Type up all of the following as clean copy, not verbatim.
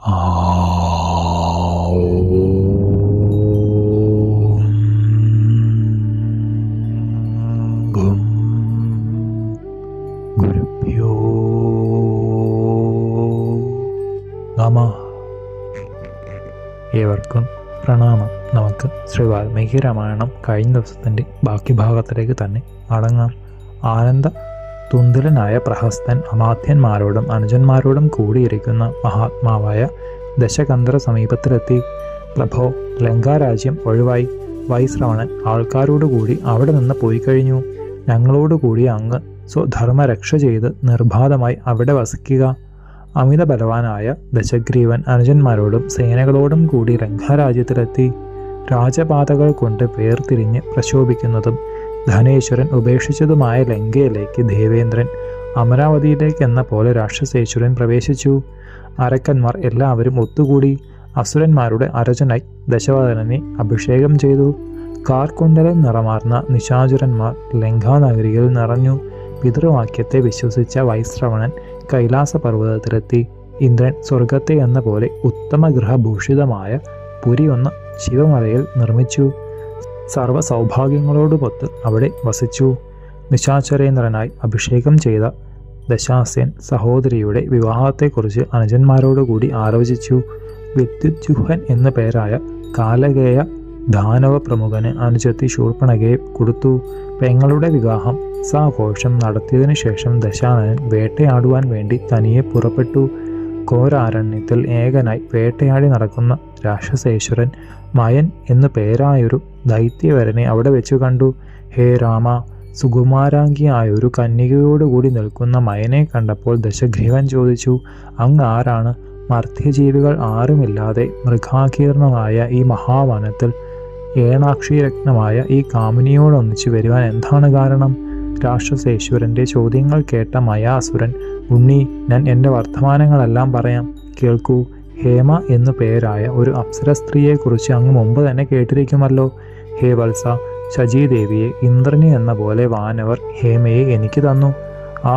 ഗും ഗുരുഭ്യോ നമഃ. ഏവർക്കും പ്രണാമം. നമുക്ക് ശ്രീ വാൽമീകി രാമായണം കഴിഞ്ഞ ദിവസത്തിൻ്റെ ബാക്കി ഭാഗത്തിലേക്ക് തന്നെ മടങ്ങാം. ആനന്ദ തുന്തിലനായ പ്രഹസ്തൻ അമാത്യന്മാരോടും അനുജന്മാരോടും കൂടിയിരിക്കുന്ന മഹാത്മാവായ ദശകന്ധര സമീപത്തിലെത്തി. പ്രഭോ, ലങ്കാരാജ്യം ഒഴിവായി. വൈശ്രവണൻ ആൾക്കാരോടുകൂടി അവിടെ നിന്ന് പോയി കഴിഞ്ഞു. ഞങ്ങളോടുകൂടി അങ്ങ് സ്വധർമ്മരക്ഷ ചെയ്ത് നിർബാധമായി അവിടെ വസിക്കുക. അമിത ബലവാനായ ദശഗ്രീവൻ അനുജന്മാരോടും സേനകളോടും കൂടി ലങ്കാരാജ്യത്തിലെത്തി. രാജപാതകൾ കൊണ്ട് വേർതിരിഞ്ഞ് പ്രശോഭിക്കുന്നതും ധനേശ്വരൻ ഉപേക്ഷിച്ചതുമായ ലങ്കയിലേക്ക് ദേവേന്ദ്രൻ അമരാവതിയിലേക്ക് എന്ന പോലെ രാക്ഷസേശ്വരൻ പ്രവേശിച്ചു. അരക്കന്മാർ എല്ലാവരും ഒത്തുകൂടി അസുരന്മാരുടെ അരജനായി ദശവദനനെ അഭിഷേകം ചെയ്തു. കാർക്കുണ്ടലം നിറമാർന്ന നിശാചരന്മാർ ലങ്കാനഗരിയിൽ നിറഞ്ഞു. പിതൃവാക്യത്തെ വിശ്വസിച്ച വൈശ്രവണൻ കൈലാസപർവ്വതത്തിലെത്തി. ഇന്ദ്രൻ സ്വർഗത്തെ എന്ന പോലെ ഉത്തമ ഗൃഹഭൂഷിതമായ പുരി ഒന്ന് ശിവമലയിൽ നിർമ്മിച്ചു. സർവ്വ സൗഭാഗ്യങ്ങളോടുമൊത്ത് അവിടെ വസിച്ചു. നിശാചരേന്ദ്രനായി അഭിഷേകം ചെയ്ത ദശാസ്യൻ സഹോദരിയുടെ വിവാഹത്തെക്കുറിച്ച് അനുജന്മാരോടുകൂടി ആലോചിച്ചു. വിദ്യുജ്ജുഹൻ എന്നു പേരായ കാലകേയ ദാനവ പ്രമുഖന് അനുജത്തി ശൂർപ്പണഖയെ കൊടുത്തു. പെങ്ങളുടെ വിവാഹം സാഘോഷം നടത്തിയതിനു ശേഷം ദശാനനൻ വേട്ടയാടുവാൻ വേണ്ടി തനിയെ പുറപ്പെട്ടു. ഘോരാരണ്യത്തിൽ ഏകനായി വേട്ടയാടി നടക്കുന്ന രാക്ഷസേശ്വരൻ മയൻ എന്നു പേരായൊരു ദൈത്യവരനെ അവിടെ വെച്ചു കണ്ടു. ഹേ രാമ, സുകുമാരാംഗിയായൊരു കന്യകയോടുകൂടി നിൽക്കുന്ന മയനെ കണ്ടപ്പോൾ ദശഗ്രീവൻ ചോദിച്ചു, അങ്ങ് ആരാണ്? മർത്യജീവികൾ ആരുമില്ലാതെ മൃഗാകീർണമായ ഈ മഹാവനത്തിൽ ഏണാക്ഷീരത്നമായ ഈ കാമിനിയോടൊന്നിച്ചു വരുവാൻ എന്താണ് കാരണം? രാക്ഷസേശ്വരൻ്റെ ചോദ്യങ്ങൾ കേട്ട മയാസുരൻ, ഉണ്ണി, ഞാൻ എൻ്റെ വർത്തമാനങ്ങളെല്ലാം പറയാം, കേൾക്കൂ. ഹേമ എന്നു പേരായ ഒരു അപ്സര സ്ത്രീയെക്കുറിച്ച് അങ്ങ് മുമ്പ് തന്നെ കേട്ടിരിക്കുമല്ലോ. ഹേ വത്സ, ശചീദേവിയെ ഇന്ദ്രനി എന്ന പോലെ വാനവർ ഹേമയെ എനിക്ക് തന്നു. ആ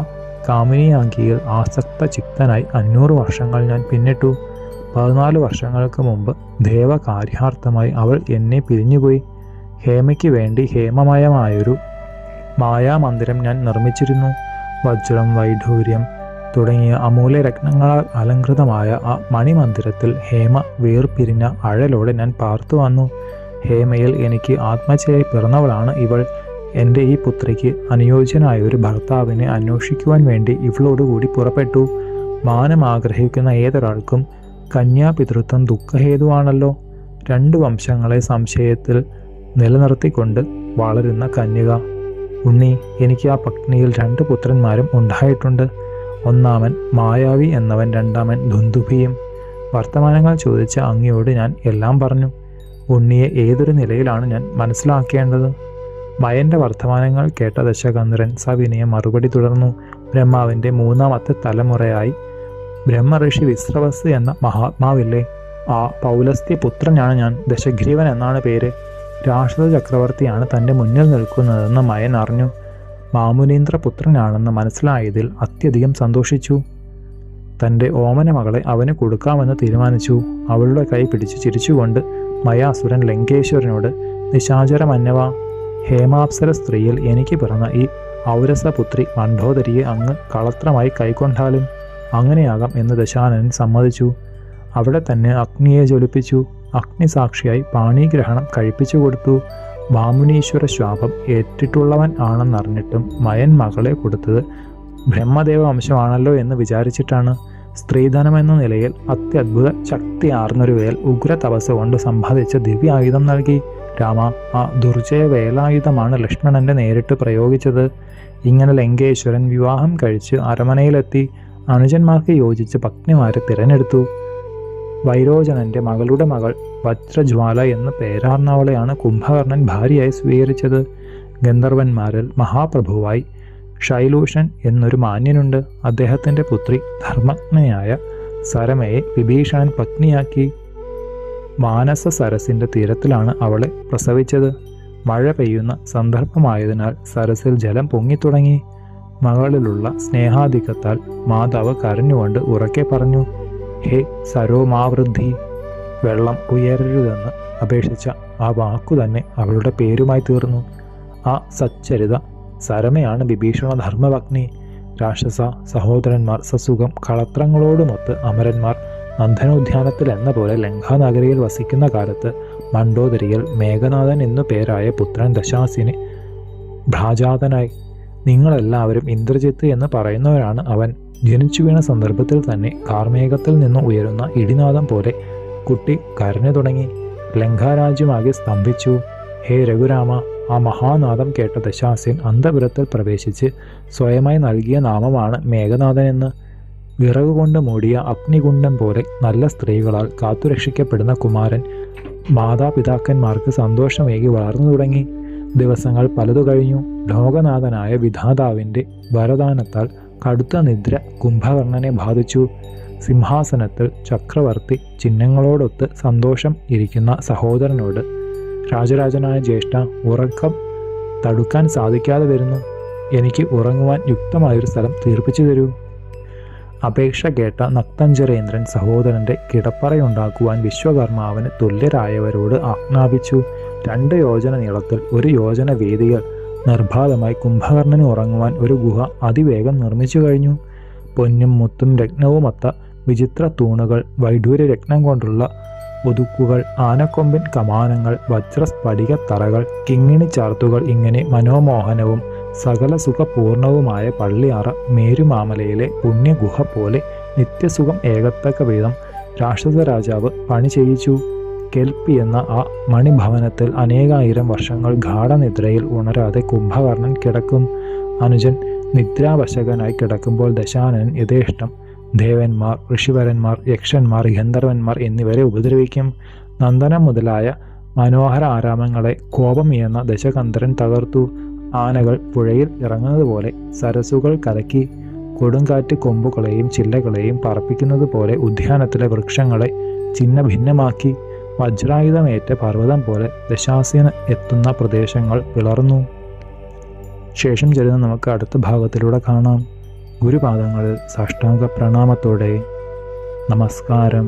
കാമിനിയാങ്കിയിൽ ആസക്ത ചിത്തനായി 500 വർഷങ്ങൾ ഞാൻ പിന്നിട്ടു. 14 വർഷങ്ങൾക്ക് മുമ്പ് ദേവകാര്യാർത്ഥമായി അവൾ എന്നെ പിരിഞ്ഞുപോയി. ഹേമയ്ക്ക് വേണ്ടി ഹേമമയമായൊരു മായാമന്ദിരം ഞാൻ നിർമ്മിച്ചിരുന്നു. വജ്രം, വൈഢൂര്യം തുടങ്ങിയ അമൂല്യരത്നങ്ങളാൽ അലങ്കൃതമായ ആ മണിമന്ദിരത്തിൽ ഹേമ വേർപിരിഞ്ഞ അഴലോടെ ഞാൻ പാർത്തു വന്നു. ഹേമയിൽ എനിക്ക് ആത്മജയായി പിറന്നവളാണ് ഇവൾ. എൻ്റെ ഈ പുത്രിക്ക് അനുയോജ്യനായ ഒരു ഭർത്താവിനെ അന്വേഷിക്കുവാൻ വേണ്ടി ഇവളോടുകൂടി പുറപ്പെട്ടു. മാനം ആഗ്രഹിക്കുന്ന ഏതൊരാൾക്കും കന്യാപിതൃത്വം ദുഃഖഹേതുവാണല്ലോ. 2 വംശങ്ങളെ സംശയത്തിൽ നിലനിർത്തിക്കൊണ്ട് വളരുന്ന കന്യക. ഉണ്ണി, എനിക്ക് ആ പത്നിയിൽ 2 പുത്രന്മാരും ഉണ്ടായിട്ടുണ്ട്. ഒന്നാമൻ മായാവി എന്നവൻ, രണ്ടാമൻ ധുന്ദുഭിയും. വർത്തമാനങ്ങൾ ചോദിച്ച അങ്ങയോട് ഞാൻ എല്ലാം പറഞ്ഞു. ഉണ്ണിയെ ഏതൊരു നിലയിലാണ് ഞാൻ മനസ്സിലാക്കേണ്ടത്? മയൻ്റെ വർത്തമാനങ്ങൾ കേട്ട ദശകന്ധരൻ സവിനയം മറുപടി തുടർന്നു. ബ്രഹ്മാവിൻ്റെ 3ാമത്തെ തലമുറയായി ബ്രഹ്മഋഷി വിശ്രവസ് എന്ന മഹാത്മാവില്ലേ, ആ പൗലസ്ത്യ പുത്രനാണ് ഞാൻ. ദശഗ്രീവൻ എന്നാണ് പേര്. രാക്ഷസ ചക്രവർത്തിയാണ് തൻ്റെ മുന്നിൽ നിൽക്കുന്നതെന്ന് മയൻ അറിഞ്ഞു. മാമുനീന്ദ്ര പുത്രനാണെന്ന് മനസ്സിലായതിൽ അത്യധികം സന്തോഷിച്ചു. തൻ്റെ ഓമന മകളെ അവന് കൊടുക്കാമെന്ന് തീരുമാനിച്ചു. അവളുടെ കൈ പിടിച്ച് ചിരിച്ചുകൊണ്ട് മയാസുരൻ ലങ്കേശ്വരനോട്, നിശാചരമന്നവ, ഹേമാപ്സര സ്ത്രീയിൽ എനിക്ക് പിറന്ന ഈ ഔരസപുത്രി മണ്ഡോദരിയെ അങ്ങ് കളത്രമായി കൈക്കൊണ്ടാലും അങ്ങനെയാകാം എന്ന് ദശാനനൻ സമ്മതിച്ചു. അവിടെ തന്നെ അഗ്നിയെ ജ്വലിപ്പിച്ചു. അഗ്നിസാക്ഷിയായി പാണിഗ്രഹണം കഴിപ്പിച്ചു കൊടുത്തു. വാമുനീശ്വര ശാപം ഏറ്റിട്ടുള്ളവൻ ആണെന്നറിഞ്ഞിട്ടും മയൻ മകളെ കൊടുത്തത് ബ്രഹ്മദേവ വംശമാണല്ലോ എന്ന് വിചാരിച്ചിട്ടാണ്. സ്ത്രീധനമെന്ന നിലയിൽ അത്യത്ഭുത ശക്തിയാർന്നൊരു വേൽ ഉഗ്ര തപസ് കൊണ്ട് സമ്പാദിച്ച ദിവ്യായുധം നൽകി. രാമ, ആ ദുർജയ വേലായുധമാണ് ലക്ഷ്മണന്റെ നേരിട്ട് പ്രയോഗിച്ചത്. ഇങ്ങനെ ലങ്കേശ്വരൻ വിവാഹം കഴിച്ച് അരമനയിലെത്തി. അനുജന്മാർക്ക് യോജിച്ച് പത്നിമാരെ തിരഞ്ഞെടുത്തു. വൈരോചനന്റെ മകളുടെ മകൾ വജ്രജ്വാല എന്ന പേരാർന്നവളെയാണ് കുംഭകർണൻ ഭാര്യയായി സ്വീകരിച്ചത്. ഗന്ധർവന്മാരിൽ മഹാപ്രഭുവായി ശൈലൂഷൻ എന്നൊരു മാന്യനുണ്ട്. അദ്ദേഹത്തിൻ്റെ പുത്രി ധർമ്മജ്ഞയായ സരമയെ വിഭീഷണൻ പത്നിയാക്കി. മാനസ സരസിൻ്റെ തീരത്തിലാണ് അവളെ പ്രസവിച്ചത്. മഴ പെയ്യുന്ന സന്ദർഭമായതിനാൽ സരസിൽ ജലം പൊങ്ങിത്തുടങ്ങി. മകളിലുള്ള സ്നേഹാധിക്യത്താൽ മാതാവ് കരഞ്ഞുകൊണ്ട് ഉറക്കെ പറഞ്ഞു, ഹേ സരോമാവൃദ്ധി, വെള്ളം ഉയരരുതെന്ന് അപേക്ഷിച്ച ആ വാക്കു തന്നെ അവളുടെ പേരുമായി തീർന്നു. ആ സച്ചരിത സരമയാണ് വിഭീഷണ ധർമ്മപത്നി. രാക്ഷസ സഹോദരന്മാർ സസുഖം കളത്രങ്ങളോടുമൊത്ത് അമരന്മാർ നന്ദനോദ്യാനത്തിൽ എന്ന പോലെ ലങ്കാനഗരിയിൽ വസിക്കുന്ന കാലത്ത് മണ്ഡോദരിയിൽ മേഘനാഥൻ എന്നു പേരായ പുത്രൻ ദശാസിന് ഭ്രാജാതനായി. നിങ്ങളെല്ലാവരും ഇന്ദ്രജിത്ത് എന്ന് പറയുന്നവരാണ് അവൻ. ജനിച്ചു വീണ സന്ദർഭത്തിൽ തന്നെ കാർമേഘത്തിൽ നിന്നും ഉയരുന്ന ഇടിനാദം പോലെ കുട്ടി കരഞ്ഞു തുടങ്ങി. ലങ്കാരാജ്യമാകെ സ്തംഭിച്ചു. ഹേ രഘുരാമ, ആ മഹാനാദം കേട്ട ദശാസ്യൻ അന്തപുരത്തിൽ പ്രവേശിച്ച് സ്വയമായി നൽകിയ നാമമാണ് മേഘനാഥനെന്ന്. വിറകുകൊണ്ട് മൂടിയ അഗ്നികുണ്ഡം പോലെ നല്ല സ്ത്രീകളാൽ കാത്തുരക്ഷിക്കപ്പെടുന്ന കുമാരൻ മാതാപിതാക്കന്മാർക്ക് സന്തോഷമേകി വളർന്നു തുടങ്ങി. ദിവസങ്ങൾ പലതു കഴിഞ്ഞു. ലോകനാഥനായ വിധാതാവിൻ്റെ വരദാനത്താൽ കടുത്ത നിദ്ര കുംഭകർണനെ ബാധിച്ചു. സിംഹാസനത്തിൽ ചക്രവർത്തി ചിഹ്നങ്ങളോടൊത്ത് സന്തോഷം ഇരിക്കുന്ന സഹോദരനോട്, രാജരാജനായ ജ്യേഷ്ഠ, ഉറക്കം തടുക്കാൻ സാധിക്കാതെ വരുന്നു. എനിക്ക് ഉറങ്ങുവാൻ യുക്തമായൊരു സ്ഥലം തീർപ്പിച്ചു തരൂ. അപേക്ഷ കേട്ട നക്തഞ്ചരേന്ദ്രൻ സഹോദരൻ്റെ കിടപ്പറയുണ്ടാക്കുവാൻ വിശ്വകർമാവിന് തുല്യരായവരോട് ആജ്ഞാപിച്ചു. 2 യോജന നീളത്തിൽ 1 യോജന വീതിയിൽ നിർബാധമായി കുംഭകർണന് ഉറങ്ങുവാൻ ഒരു ഗുഹ അതിവേഗം നിർമ്മിച്ചു കഴിഞ്ഞു. പൊന്നും മുത്തും രത്നവുമൊത്ത വിചിത്ര തൂണുകൾ, വൈഡൂര്യ രത്നം കൊണ്ടുള്ള ഒതുക്കുകൾ, ആനക്കൊമ്പിൻ കമാനങ്ങൾ, വജ്രസ്ഫടിക തറകൾ, കിങ്ങിണി ചാർത്തുകൾ, ഇങ്ങനെ മനോമോഹനവും സകല സുഖപൂർണവുമായ പള്ളിയാറ മേരുമാമലയിലെ പുണ്യഗുഹ പോലെ നിത്യസുഖം ഏകത്തക്ക വിധം രാക്ഷസ രാജാവ് പണി ചെയ്യിച്ചു. കെൽപ്പി എന്ന ആ മണിഭവനത്തിൽ അനേകായിരം വർഷങ്ങൾ ഗാഠനിദ്രയിൽ ഉണരാതെ കുംഭകർണൻ കിടക്കും. അനുജൻ നിദ്രാവശകനായി കിടക്കുമ്പോൾ ദശാനനൻ യഥേഷ്ടം ദേവന്മാർ, ഋഷിവരന്മാർ, യക്ഷന്മാർ, ഗന്ധർവന്മാർ എന്നിവരെ ഉപദ്രവിക്കും. നന്ദനം മുതലായ മനോഹര ആരാമങ്ങളെ കോപമിയെന്ന ദശകന്ധരൻ തകർത്തു. ആനകൾ പുഴയിൽ ഇറങ്ങുന്നത് പോലെ സരസുകൾ കലക്കി. കൊടുങ്കാറ്റ് കൊമ്പുകളെയും ചില്ലകളെയും പറപ്പിക്കുന്നത് പോലെ ഉദ്യാനത്തിലെ വൃക്ഷങ്ങളെ ചിന്ന ഭിന്നമാക്കി. വജ്രായുധമേറ്റ പർവ്വതം പോലെ ദശാസ്യന് എത്തുന്ന പ്രദേശങ്ങൾ പിളർന്നു. ശേഷം ചരിതം നമുക്ക് അടുത്ത ഭാഗത്തിലൂടെ കാണാം. ഗുരുപാദങ്ങളിൽ സാഷ്ടാംഗ പ്രണാമത്തോടെ നമസ്കാരം.